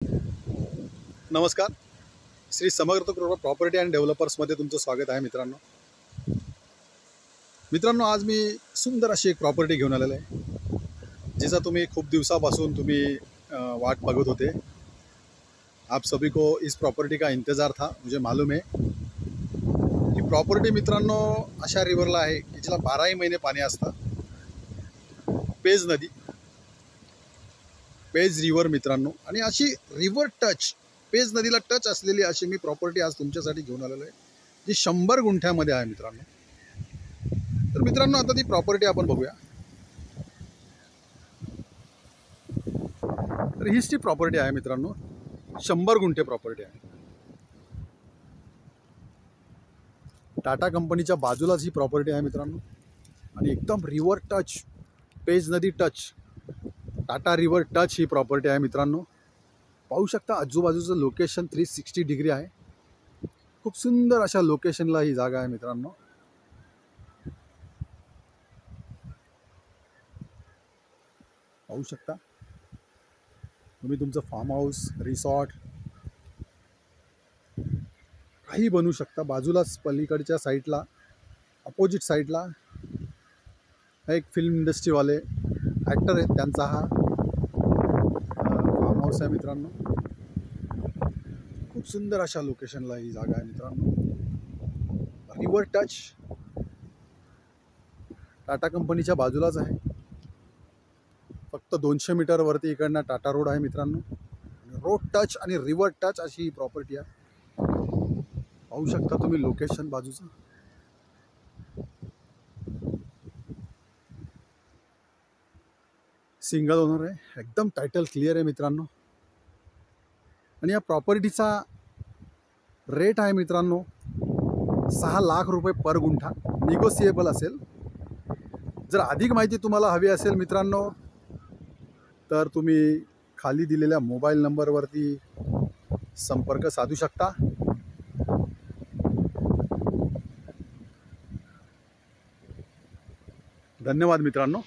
नमस्कार. श्री समर्थ कृपा property and डेव्हलपर्समध्ये तुमचं स्वागत आहे मित्रांनो. आज मी सुंदर अशी एक प्रॉपर्टी घेऊन आलेलो आहे, जिचा तुम्ही खूप दिवसापासून वाट बघत होते. आप सभी को इस प्रॉपर्टी का इंतज़ार था. मुझे मालूम है ही प्रॉपर्टी मित्रांनो अशा रिव्हरला आहे की जिला 12ही महिने पाणी असतं. पेज नदी, पेज रिव्हर मित्रांनो, आणि अशी रिव्हर टच, पेज नदीला टच असलेली अशी मी प्रॉपर्टी आज तुमच्यासाठी घेऊन आलेलो आहे, जी 100 गुंठ्यामध्ये आहे मित्रांनो. तर मित्रांनो आता ती प्रॉपर्टी आपण बघूया. तर हीच ती प्रॉपर्टी आहे मित्रांनो, 100 गुंठे प्रॉपर्टी आहे. टाटा कंपनीच्या बाजूलाच ही प्रॉपर्टी आहे मित्रांनो, आणि एकदम रिव्हर टच, पेज नदी टच, टाटा रिव्हर टच ही प्रॉपर्टी आहे मित्रांनो. पाहू शकता आजूबाजूचं लोकेशन 360 डिग्री आहे. खूप सुंदर अशा लोकेशनला ही जागा आहे मित्रांनो. पाहू शकता तुम्ही तुमचं फार्म हाऊस, रिसॉर्ट काही बनवू शकता. बाजूलाच पलीकडच्या साईडला, अपोजिट साईडला एक फिल्म इंडस्ट्रीवाले ॲक्टर आहेत, त्यांचा हा फार्म हाऊस आहे मित्रांनो. खूप सुंदर अशा लोकेशनला ही जागा आहे मित्रांनो. रिव्हर टच, टाटा कंपनीच्या बाजूलाच आहे. फक्त 200 मीटरवरती इकडनं टाटा रोड आहे मित्रांनो. रोड टच आणि रिव्हर टच अशी ही प्रॉपर्टी आहे. पाहू शकता तुम्ही लोकेशन बाजूचं. सिंगल ओनर आहे, एकदम टायटल क्लिअर आहे मित्रांनो. आणि या प्रॉपर्टीचा रेट आहे मित्रांनो 6 लाख रुपये पर गुंठा. निगोसिएबल असेल. जर अधिक माहिती तुम्हाला हवी असेल मित्रांनो, तर तुम्ही खाली दिलेल्या मोबाईल नंबरवरती संपर्क साधू शकता. धन्यवाद मित्रांनो.